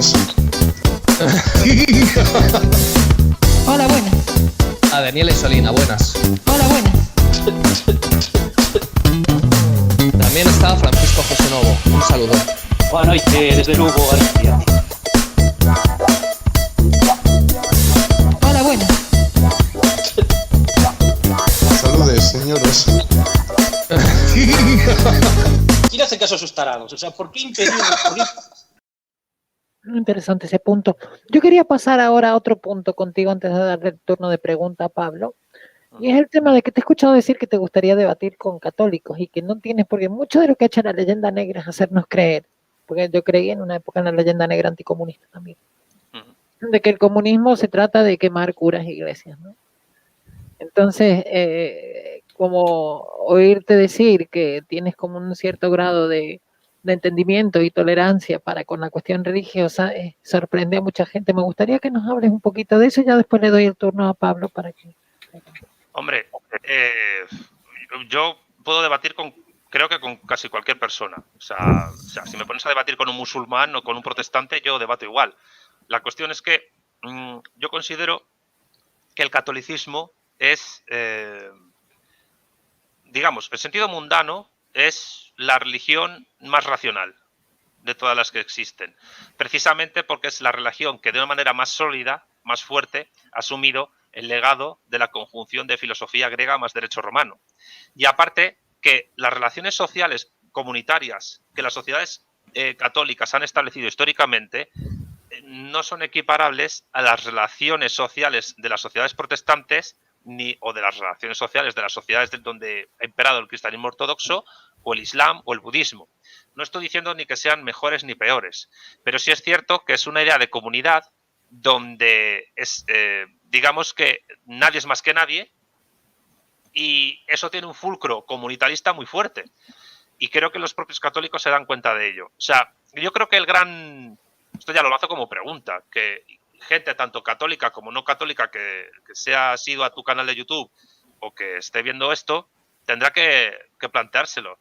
señoras. Hola, buenas. A Daniela y Solina, buenas. Hola, buenas. También está Francisco José Novo. Un saludo. Boa noite, desde Lugo, Galicia. Hola, buenas. Saludes, señoras. ¿Quién hace caso a esos tarados? O sea, ¿por qué impedir? Interesante ese punto. Yo quería pasar ahora a otro punto contigo antes de darle el turno de pregunta a Pablo. Y es el tema de que te he escuchado decir que te gustaría debatir con católicos y que no tienes, porque mucho de lo que ha hecho la leyenda negra es hacernos creer, porque yo creí en una época en la leyenda negra anticomunista también, de que el comunismo se trata de quemar curas e iglesias, ¿no? Entonces, como oírte decir que tienes como un cierto grado de entendimiento y tolerancia para con la cuestión religiosa, sorprende a mucha gente. Me gustaría que nos hables un poquito de eso y ya después le doy el turno a Pablo para que... Hombre, yo puedo debatir creo que con casi cualquier persona. O sea, si me pones a debatir con un musulmán o con un protestante, yo debato igual. La cuestión es que yo considero que el catolicismo es, digamos, en sentido mundano, es la religión más racional de todas las que existen. Precisamente porque es la religión que de una manera más sólida, más fuerte, ha asumido el legado de la conjunción de filosofía griega más derecho romano. Y aparte que las relaciones sociales comunitarias que las sociedades católicas han establecido históricamente no son equiparables a las relaciones sociales de las sociedades protestantes o de las relaciones sociales de las sociedades donde ha imperado el cristianismo ortodoxo o el islam o el budismo. No estoy diciendo ni que sean mejores ni peores, pero sí es cierto que es una idea de comunidad donde es, digamos que nadie es más que nadie y eso tiene un fulcro comunitarista muy fuerte. Y creo que los propios católicos se dan cuenta de ello. O sea, yo creo que esto ya lo lanzo como pregunta, que gente tanto católica como no católica que sea asiduo a tu canal de YouTube o que esté viendo esto, tendrá que planteárselo.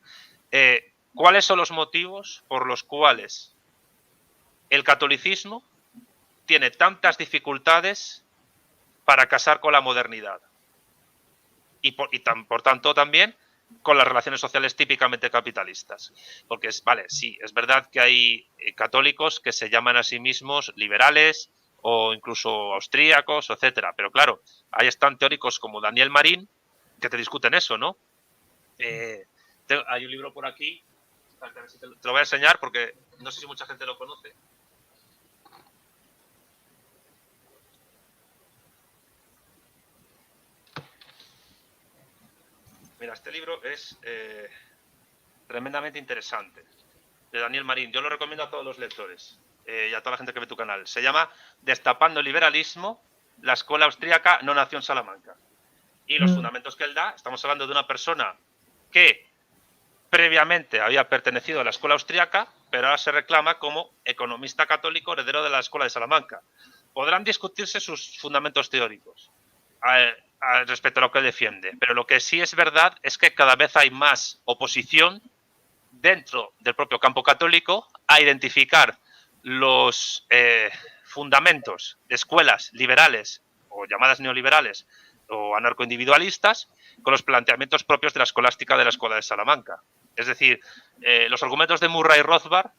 ¿Cuáles son los motivos por los cuales el catolicismo tiene tantas dificultades para casar con la modernidad? Y por tanto también con las relaciones sociales típicamente capitalistas. Porque sí, es verdad que hay católicos que se llaman a sí mismos liberales o incluso austríacos, etcétera. Pero claro, ahí están teóricos como Daniel Marín que te discuten eso, ¿no? Hay un libro por aquí, te lo voy a enseñar porque no sé si mucha gente lo conoce. Mira, este libro es tremendamente interesante, de Daniel Marín. Yo lo recomiendo a todos los lectores y a toda la gente que ve tu canal. Se llama Destapando el liberalismo, la escuela austríaca no nació en Salamanca. Y los fundamentos que él da, estamos hablando de una persona que previamente había pertenecido a la escuela austríaca, pero ahora se reclama como economista católico heredero de la escuela de Salamanca. Podrán discutirse sus fundamentos teóricos respecto a lo que defiende, pero lo que sí es verdad es que cada vez hay más oposición dentro del propio campo católico a identificar los fundamentos de escuelas liberales o llamadas neoliberales o anarcoindividualistas con los planteamientos propios de la escolástica de la escuela de Salamanca. Es decir, los argumentos de Murray y Rothbard,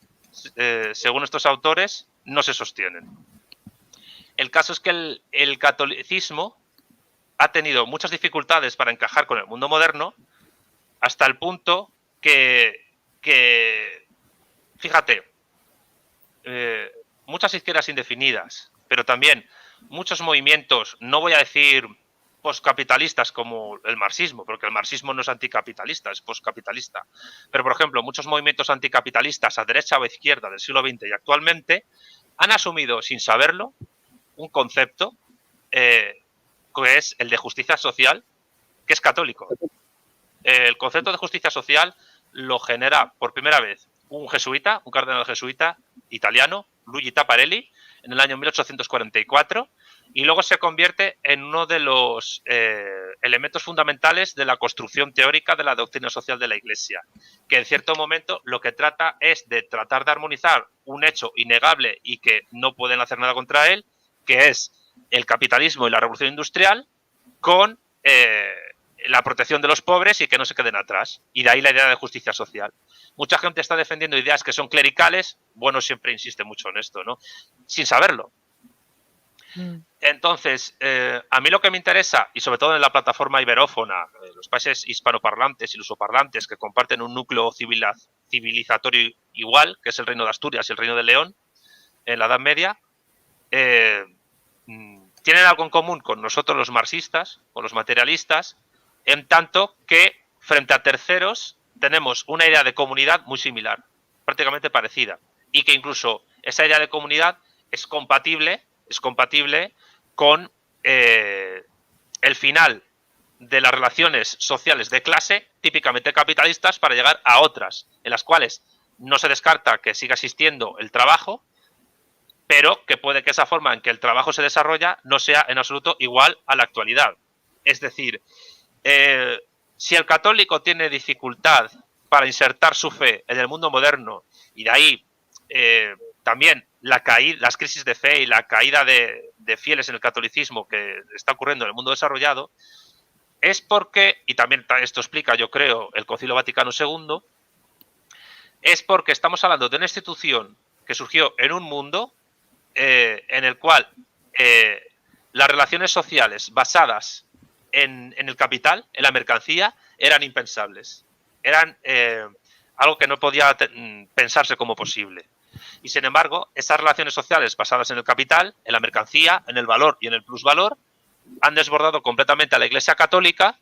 según estos autores, no se sostienen. El caso es que el catolicismo ha tenido muchas dificultades para encajar con el mundo moderno hasta el punto que fíjate, muchas izquierdas indefinidas, pero también muchos movimientos, no voy a decir postcapitalistas como el marxismo, porque el marxismo no es anticapitalista, es postcapitalista. Pero, por ejemplo, muchos movimientos anticapitalistas a derecha o a izquierda del siglo XX y actualmente han asumido, sin saberlo, un concepto que es el de justicia social, que es católico. El concepto de justicia social lo genera por primera vez un jesuita, un cardenal jesuita italiano, Luigi Taparelli, en el año 1844, y luego se convierte en uno de los elementos fundamentales de la construcción teórica de la doctrina social de la Iglesia, que en cierto momento lo que trata es de tratar de armonizar un hecho innegable y que no pueden hacer nada contra él, que es el capitalismo y la revolución industrial, con la protección de los pobres y que no se queden atrás. Y de ahí la idea de justicia social. Mucha gente está defendiendo ideas que son clericales. Bueno, siempre insiste mucho en esto, ¿no? Sin saberlo. Entonces, a mí lo que me interesa, y sobre todo en la plataforma iberófona, los países hispanoparlantes y lusoparlantes que comparten un núcleo civilizatorio igual, que es el Reino de Asturias y el Reino de León, en la Edad Media, tienen algo en común con nosotros los marxistas, con los materialistas, en tanto que frente a terceros tenemos una idea de comunidad muy similar, prácticamente parecida, y que incluso esa idea de comunidad es compatible con el final de las relaciones sociales de clase, típicamente capitalistas, para llegar a otras, en las cuales no se descarta que siga existiendo el trabajo, pero que puede que esa forma en que el trabajo se desarrolla no sea en absoluto igual a la actualidad. Es decir, si el católico tiene dificultad para insertar su fe en el mundo moderno, y de ahí también las crisis de fe y la caída de fieles en el catolicismo que está ocurriendo en el mundo desarrollado, es porque, y también esto explica, yo creo, el Concilio Vaticano II, es porque estamos hablando de una institución que surgió en un mundo en el cual las relaciones sociales basadas en el capital, en la mercancía, eran impensables. Eran algo que no podía pensarse como posible. Y sin embargo, esas relaciones sociales basadas en el capital, en la mercancía, en el valor y en el plusvalor, han desbordado completamente a la Iglesia Católica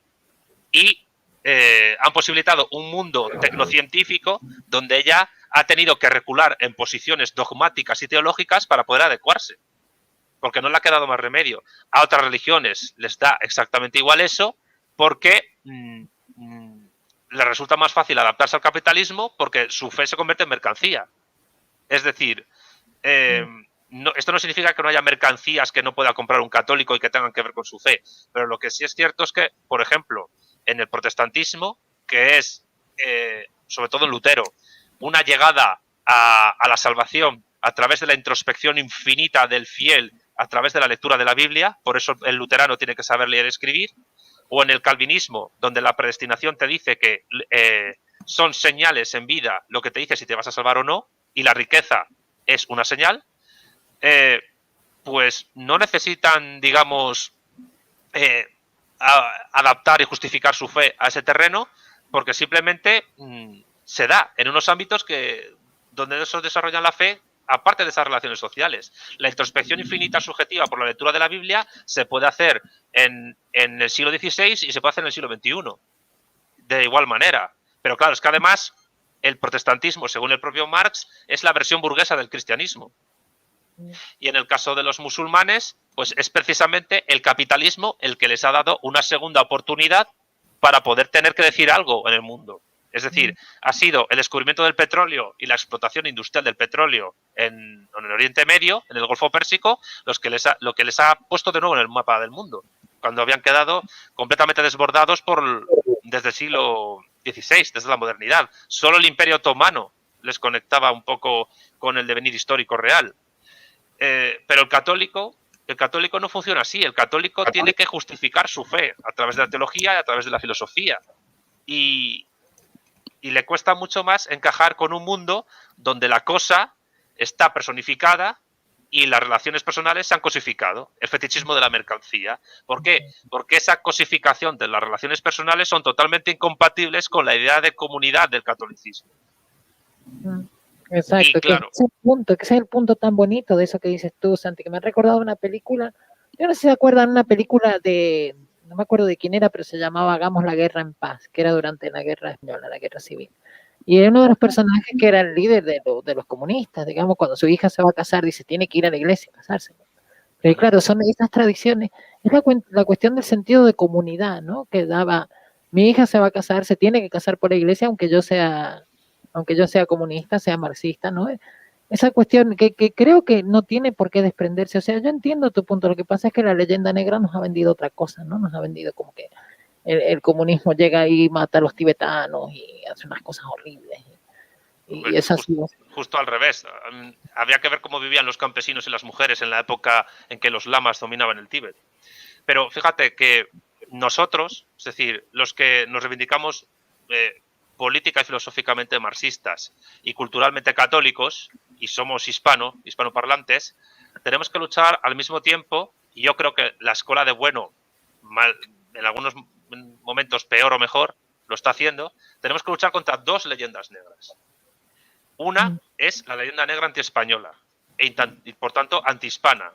y han posibilitado un mundo tecnocientífico donde ella ha tenido que recular en posiciones dogmáticas y teológicas para poder adecuarse, porque no le ha quedado más remedio. A otras religiones les da exactamente igual eso, porque les resulta más fácil adaptarse al capitalismo porque su fe se convierte en mercancía. Es decir, esto no significa que no haya mercancías que no pueda comprar un católico y que tengan que ver con su fe, pero lo que sí es cierto es que, por ejemplo, en el protestantismo, que es, sobre todo en Lutero, una llegada a la salvación a través de la introspección infinita del fiel, a través de la lectura de la Biblia, por eso el luterano tiene que saber leer y escribir, o en el calvinismo, donde la predestinación te dice que son señales en vida lo que te dice si te vas a salvar o no, y la riqueza es una señal, pues no necesitan, digamos, adaptar y justificar su fe a ese terreno, porque simplemente se da en unos ámbitos donde esos desarrollan la fe, aparte de esas relaciones sociales. La introspección infinita subjetiva por la lectura de la Biblia se puede hacer en el siglo XVI y se puede hacer en el siglo XXI, de igual manera. Pero claro, es que además el protestantismo, según el propio Marx, es la versión burguesa del cristianismo. Y en el caso de los musulmanes, pues es precisamente el capitalismo el que les ha dado una segunda oportunidad para poder tener que decir algo en el mundo. Es decir, ha sido el descubrimiento del petróleo y la explotación industrial del petróleo en el Oriente Medio, en el Golfo Pérsico, lo que les ha puesto de nuevo en el mapa del mundo, cuando habían quedado completamente desbordados desde el siglo XVI, desde la modernidad. Solo el Imperio Otomano les conectaba un poco con el devenir histórico real. Pero el católico no funciona así. El católico tiene que justificar su fe a través de la teología y a través de la filosofía. Y le cuesta mucho más encajar con un mundo donde la cosa está personificada y las relaciones personales se han cosificado. El fetichismo de la mercancía. ¿Por qué? Porque esa cosificación de las relaciones personales son totalmente incompatibles con la idea de comunidad del catolicismo. Exacto, y claro, que ese es el punto tan bonito de eso que dices tú, Santi, que me ha recordado una película, yo no sé si se acuerdan, una película no me acuerdo de quién era, pero se llamaba Hagamos la guerra en paz, que era durante la guerra española, la guerra civil. Y uno de los personajes que era el líder de los comunistas, digamos, cuando su hija se va a casar, dice, tiene que ir a la iglesia a casarse. Pero claro, son esas tradiciones, es la cuestión del sentido de comunidad, ¿no? Que daba, mi hija se va a casar, se tiene que casar por la iglesia, aunque yo sea comunista, sea marxista, ¿no? Es esa cuestión que creo que no tiene por qué desprenderse. O sea, yo entiendo tu punto. Lo que pasa es que la leyenda negra nos ha vendido otra cosa, ¿no? Nos ha vendido como que el comunismo llega y mata a los tibetanos y hace unas cosas horribles. Y Bueno, es así. justo al revés. Había que ver cómo vivían los campesinos y las mujeres en la época en que los lamas dominaban el Tíbet. Pero fíjate que nosotros, es decir, los que nos reivindicamos política y filosóficamente marxistas y culturalmente católicos, y somos hispanoparlantes, tenemos que luchar al mismo tiempo, y yo creo que la escuela de Bueno, en algunos momentos peor o mejor, lo está haciendo, tenemos que luchar contra dos leyendas negras. Una es la leyenda negra antiespañola y por tanto antihispana,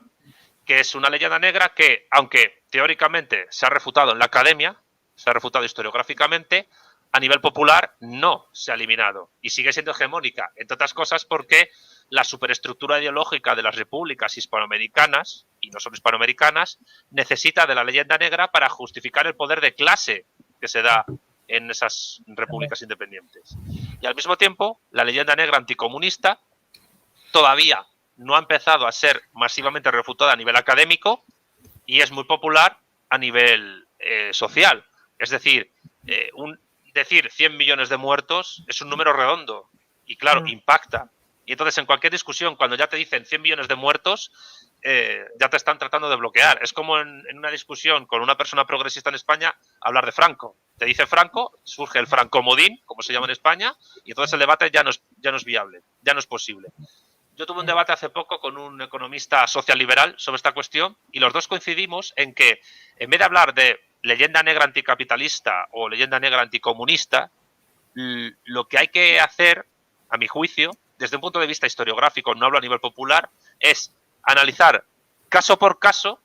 que es una leyenda negra que, aunque teóricamente se ha refutado en la academia, se ha refutado historiográficamente, a nivel popular no se ha eliminado y sigue siendo hegemónica, entre otras cosas porque la superestructura ideológica de las repúblicas hispanoamericanas, y no solo hispanoamericanas, necesita de la leyenda negra para justificar el poder de clase que se da en esas repúblicas independientes. Y al mismo tiempo, la leyenda negra anticomunista todavía no ha empezado a ser masivamente refutada a nivel académico y es muy popular a nivel social. Es decir, decir 100 millones de muertos es un número redondo y claro, impacta. Y entonces en cualquier discusión, cuando ya te dicen 100 millones de muertos, ya te están tratando de bloquear. Es como en una discusión con una persona progresista en España hablar de Franco. Te dice Franco, surge el francomodín, como se llama en España, y entonces el debate ya no es viable, ya no es posible. Yo tuve un debate hace poco con un economista socialliberal sobre esta cuestión y los dos coincidimos en que en vez de hablar de leyenda negra anticapitalista o leyenda negra anticomunista, lo que hay que hacer, a mi juicio, desde un punto de vista historiográfico, no hablo a nivel popular, es analizar caso por caso,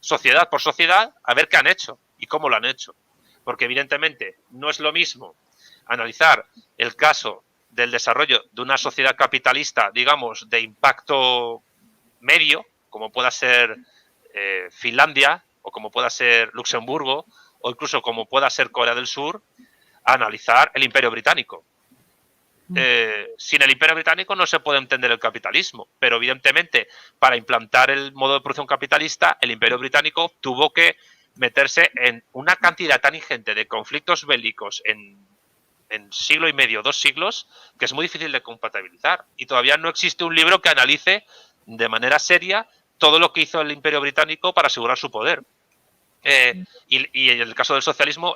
sociedad por sociedad, a ver qué han hecho y cómo lo han hecho. Porque evidentemente no es lo mismo analizar el caso del desarrollo de una sociedad capitalista, digamos, de impacto medio, como pueda ser Finlandia o como pueda ser Luxemburgo o incluso como pueda ser Corea del Sur, a analizar el Imperio Británico. Sin el Imperio Británico no se puede entender el capitalismo, pero evidentemente para implantar el modo de producción capitalista, el Imperio Británico tuvo que meterse en una cantidad tan ingente de conflictos bélicos en siglo y medio, 2 siglos, que es muy difícil de compatibilizar. Y todavía no existe un libro que analice de manera seria todo lo que hizo el Imperio Británico para asegurar su poder. Y en el caso del socialismo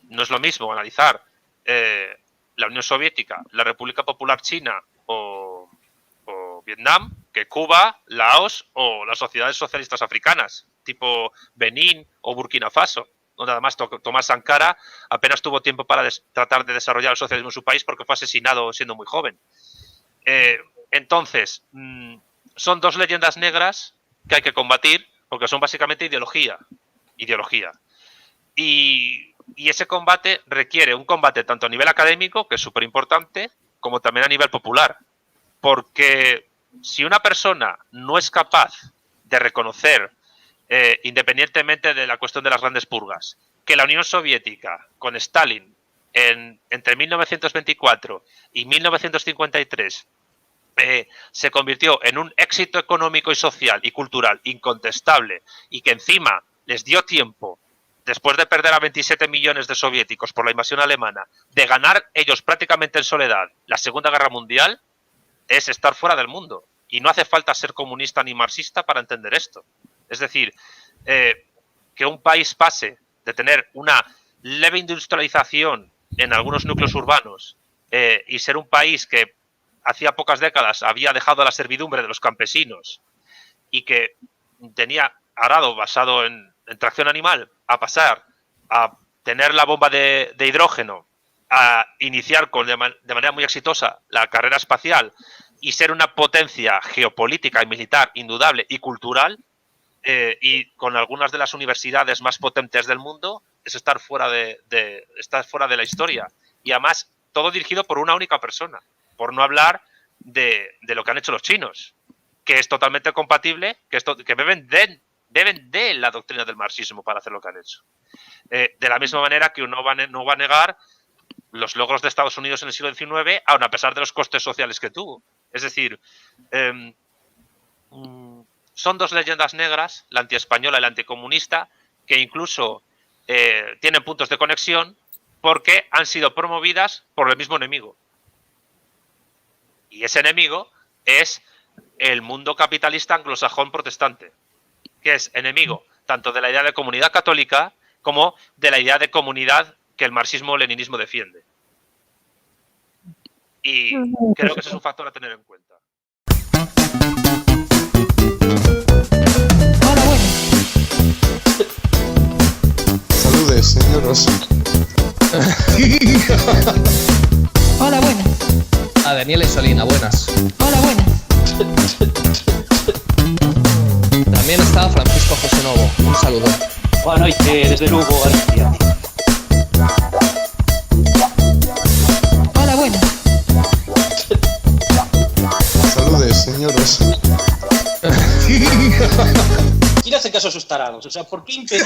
no es lo mismo analizar la Unión Soviética, la República Popular China o Vietnam que Cuba, Laos o las sociedades socialistas africanas, tipo Benín o Burkina Faso, donde además Tomás Sankara apenas tuvo tiempo para tratar de desarrollar el socialismo en su país porque fue asesinado siendo muy joven. Entonces, son dos leyendas negras que hay que combatir porque son básicamente ideología. Y ese combate requiere un combate tanto a nivel académico, que es súper importante, como también a nivel popular. Porque si una persona no es capaz de reconocer, independientemente de la cuestión de las grandes purgas, que la Unión Soviética, con Stalin, entre 1924 y 1953, se convirtió en un éxito económico y social y cultural incontestable y que encima les dio tiempo, después de perder a 27 millones de soviéticos por la invasión alemana, de ganar ellos prácticamente en soledad la Segunda Guerra Mundial, es estar fuera del mundo. Y no hace falta ser comunista ni marxista para entender esto. Es decir, que un país pase de tener una leve industrialización en algunos núcleos urbanos y ser un país que hacía pocas décadas había dejado la servidumbre de los campesinos y que tenía arado basado en tracción animal, a pasar a tener la bomba de hidrógeno, a iniciar de manera muy exitosa la carrera espacial y ser una potencia geopolítica y militar indudable y cultural, y con algunas de las universidades más potentes del mundo, es estar fuera de la historia. Y además, todo dirigido por una única persona, por no hablar de lo que han hecho los chinos, que es totalmente compatible, que beben de la doctrina del marxismo para hacer lo que han hecho. De la misma manera que uno no va a negar los logros de Estados Unidos en el siglo XIX, aun a pesar de los costes sociales que tuvo. Es decir, son dos leyendas negras, la antiespañola y la anticomunista, que incluso tienen puntos de conexión porque han sido promovidas por el mismo enemigo. Y ese enemigo es el mundo capitalista anglosajón protestante, que es enemigo tanto de la idea de comunidad católica como de la idea de comunidad que el marxismo-leninismo defiende. Y creo que ese es un factor a tener en cuenta. Hola, buenas. Saludes, señoros. Hola, buenas. A Daniela y Solina, buenas. Hola, buenas. También está Francisco José Novo, un saludo. Boa noite desde Lugo, Galicia. Hola, buenas. Saludes, señoros. ¿Quién hace caso a sus tarados? O sea, ¿por qué impedir?